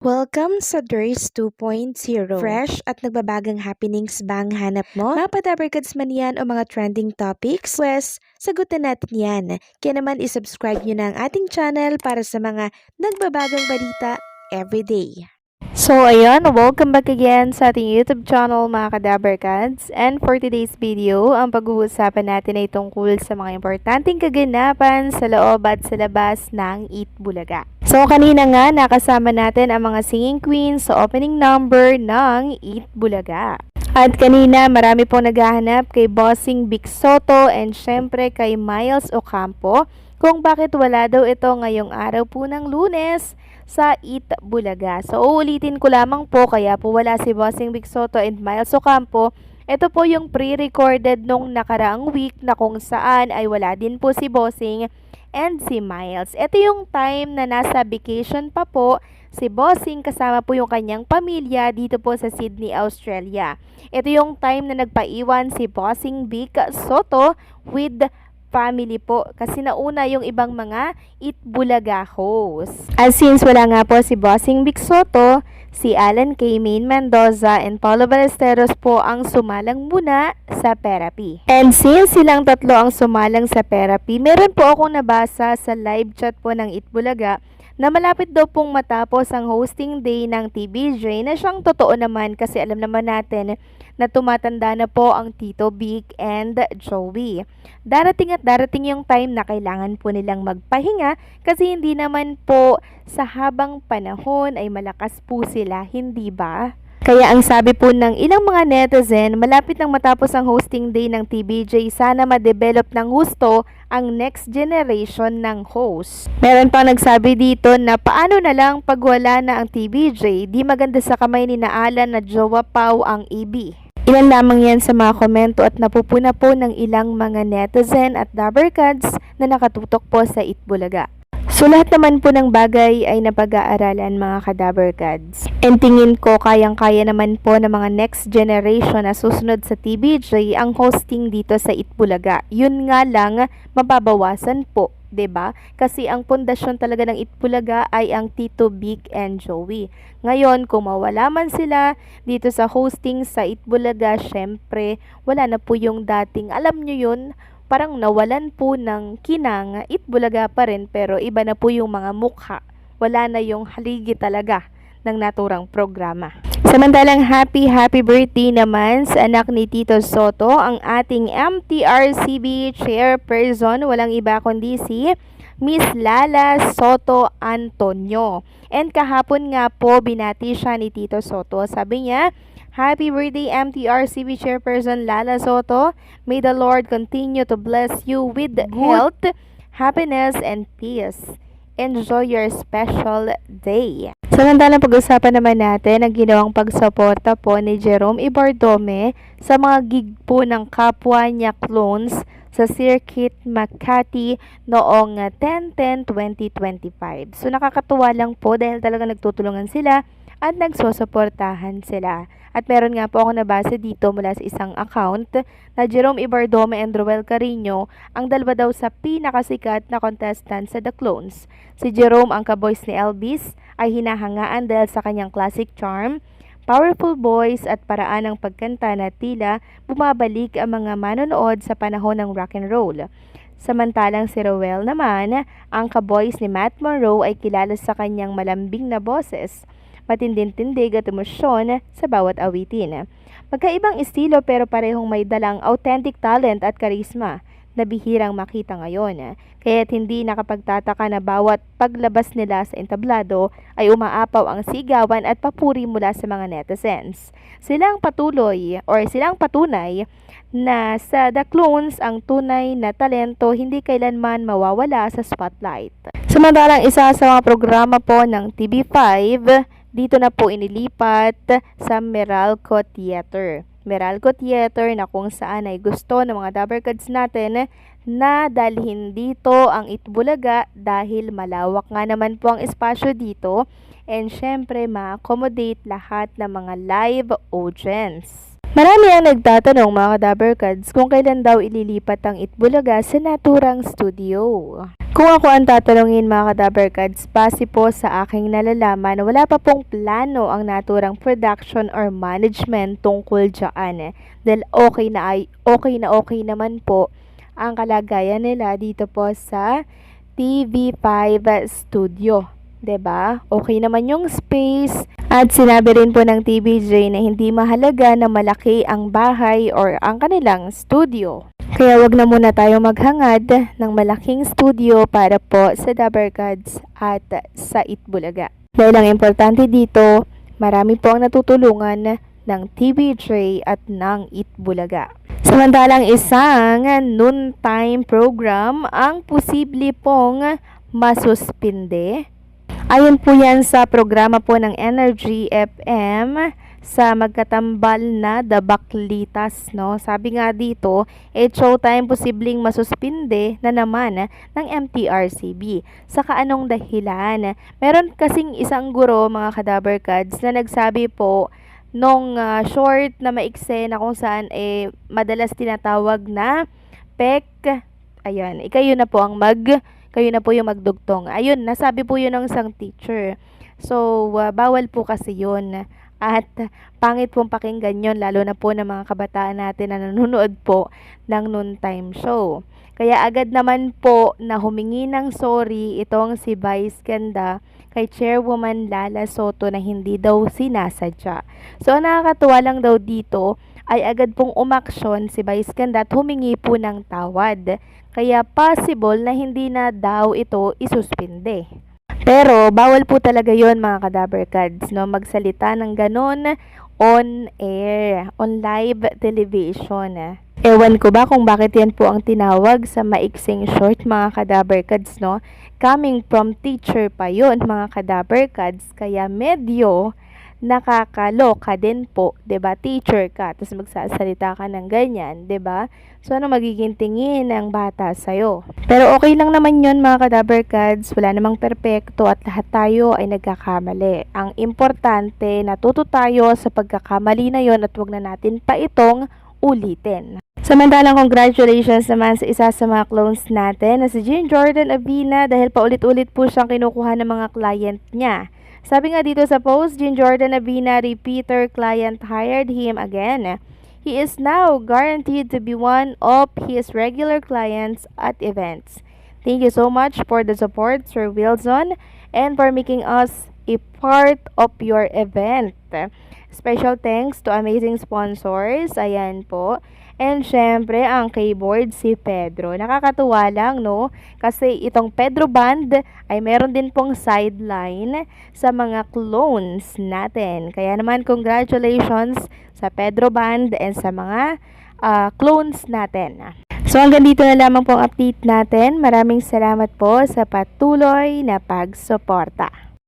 Welcome sa Durs 2.0. Fresh at nagbabagang happenings bang hanap mo? Mga padabarkads man yan o mga trending topics? Pwes, sagutin natin yan. Kaya naman isubscribe nyo na ang ating channel para sa mga nagbabagang balita everyday. So ayun, welcome back again sa ating YouTube channel mga Kadabarkads. And for today's video, ang pag-uusapan natin ay tungkol sa mga importanteng kaganapan sa loob at sa labas ng Eat Bulaga. So kanina nga, nakasama natin ang mga singing queens sa opening number ng Eat Bulaga. At kanina, marami pong naghahanap kay Bossing Vic Soto and syempre kay Miles Ocampo kung bakit wala daw ito ngayong araw po ng Lunes sa Eat Bulaga. So uulitin ko lamang po, kaya po wala si Bossing Vic Soto and Miles Ocampo. Ito po yung pre-recorded nung nakaraang week na kung saan ay wala din po si Bossing and si Miles. Ito yung time na nasa vacation pa po si Bossing kasama po yung kanyang pamilya dito po sa Sydney, Australia. Ito yung time na nagpaiwan si Bossing Vic Soto with family po kasi nauna yung ibang mga Eat Bulaga hosts. As since wala nga po si Bossing Vic Soto, si Alan K. Main Mendoza and Paulo Ballesteros po ang sumalang muna sa therapy. And since silang tatlo ang sumalang sa therapy, meron po akong nabasa sa live chat po ng Eat Bulaga na malapit daw pong matapos ang hosting day ng TBJ na siyang totoo naman kasi alam naman natin na tumatanda na po ang Tito Vic and Joey. Darating at darating yung time na kailangan po nilang magpahinga kasi hindi naman po sa habang panahon ay malakas po sila, hindi ba? Kaya ang sabi po ng ilang mga netizen, malapit nang matapos ang hosting day ng TBJ, sana ma-develop ng husto ang next generation ng host. Meron pang nagsabi dito na paano na lang pag wala na ang TBJ, di maganda sa kamay ni Alan na jowa Pau ang AB. Ilan lamang yan sa mga komento at napupuna po ng ilang mga netizen at dabarkads na nakatutok po sa Eat Bulaga. So lahat naman po ng bagay ay napag-aaralan mga Kadabarkads. And tingin ko kayang-kaya naman po ng mga next generation na susunod sa TBJ ang hosting dito sa Eat Bulaga. Yun nga lang, mababawasan po, 'di ba? Kasi ang pundasyon talaga ng Eat Bulaga ay ang Tito Vic and Joey. Ngayon, kung mawala man sila dito sa hosting sa Eat Bulaga, syempre wala na po yung dating, alam nyo yun, parang nawalan po ng kinang. Eat Bulaga pa rin pero iba na po yung mga mukha. Wala na yung haligi talaga ng naturang programa. Samantalang happy birthday naman sa anak ni Tito Soto, ang ating MTRCB chairperson, walang iba kundi si Miss Lala Soto Antonio. And kahapon nga po binati siya ni Tito Soto. Sabi niya, happy birthday MTRCB Chairperson Lala Soto. May the Lord continue to bless you with health, happiness, and peace. Enjoy your special day. Samantalang pag-usapan naman natin ang ginawang pagsuporta po ni Jerome Ibardome sa mga gig po ng kapwa niya clones sa Circuit Makati noong 10/10/2025. So nakakatuwa lang po dahil talaga nagtutulungan sila at nagsusuportahan sila. At meron nga po ako nabasa dito mula sa isang account na Jerome Ibardome and Roel Carino ang dalawa daw sa pinakasikat na contestant sa The Clones. Si Jerome, ang ka-voice ni Elvis, ay hinahangaan dahil sa kanyang classic charm, powerful voice at paraan ng pagkanta na tila bumabalik ang mga manonood sa panahon ng rock and roll. Samantalang si Roel naman, ang ka-voice ni Matt Monroe ay kilala sa kanyang malambing na boses, matinding-tindig at emosyon sa bawat awitin. Magkaibang estilo pero parehong may dalang authentic talent at karisma na bihirang makita ngayon. Kaya't hindi nakapagtataka na bawat paglabas nila sa entablado ay umaapaw ang sigawan at papuri mula sa mga netizens. Silang patunay na sa The Clones ang tunay na talento hindi kailanman mawawala sa spotlight. Samantalang isa sa mga programa po ng TV5, dito na po inilipat sa Meralco Theater. Meralco Theater na kung saan ay gusto ng mga dabarkads natin na dalhin dito ang Eat Bulaga dahil malawak nga naman po ang espasyo dito and syempre ma-accommodate lahat ng mga live audience. Marami ang nagtatanong mga dabarkads kung kailan daw ililipat ang Eat Bulaga sa naturang studio. Kung ako ang tatanungin mga ka-Dabarkads, base po sa aking nalalaman, wala pa pong plano ang naturang production or management tungkol dyan. Dahil okay naman po ang kalagayan nila dito po sa TV5 Studio. 'Di ba? Okay naman yung space at sinabi rin po ng TVJ na hindi mahalaga na malaki ang bahay or ang kanilang studio. Kaya wag na muna tayo maghangad ng malaking studio para po sa Dabarkads at sa Itbulaga. Dahil ang importante dito, marami po ang natutulungan ng TVJ at ng Itbulaga. Samantalang isang noontime program ang posible pong masuspinde. Ayon po yan sa programa po ng Energy FM sa magkatambal na The Baklitas, no? Sabi nga dito, showtime posibleng masuspinde na naman ng MTRCB. Sa kaanong dahilan? Meron kasing isang guro, mga ka-Dabarkads, na nagsabi po nung short na maikse na kung saan madalas tinatawag na PEC. Ayan, kayo na po yung magdugtong. Ayun, nasabi po yun ng isang teacher. So, bawal po kasi yun. At pangit pong pakinggan yun, lalo na po ng mga kabataan natin na nanonood po ng noontime show. Kaya agad naman po na humingi ng sorry itong si Vice Ganda kay Chairwoman Lala Soto na hindi daw sinasadya. So, ang nakakatuwa lang daw dito ay agad pong umaksyon si Vice Ganda at humingi po ng tawad. Kaya possible na hindi na daw ito isuspinde. Pero bawal po talaga yon mga ka-Dabarkads, no? Magsalita ng ganon on air, on live television. Ewan ko ba kung bakit yan po ang tinawag sa maiksing short mga ka-Dabarkads, no? Coming from teacher pa yon mga ka-Dabarkads, kaya medyo nakakaloka din po, 'di ba? Teacher ka, tapos magsasalita ka ng ganyan, 'di ba? So ano magiging tingin ng bata sa iyo? Pero okay lang naman 'yon mga ka-Dabarkads, wala namang perpekto at lahat tayo ay nagkakamali. Ang importante, natuto tayo sa pagkakamali na 'yon at wag na natin pa itong ulitin. Samantalang congratulations naman sa isa sa mga clones natin na si Jean Jordan Avina dahil paulit-ulit po siyang kinukuha ng mga client niya. Sabi nga dito sa post, Jean Jordan Avina repeater client hired him again. He is now guaranteed to be one of his regular clients at events. Thank you so much for the support, Sir Wilson, and for making us a part of your event. Special thanks to amazing sponsors. Ayan po. And syempre, ang keyboard si Pedro. Nakakatuwa lang, no? Kasi itong Pedro Band ay meron din pong sideline sa mga clones natin. Kaya naman, congratulations sa Pedro Band and sa mga clones natin. So hanggang dito na lamang pong update natin. Maraming salamat po sa patuloy na pagsuporta.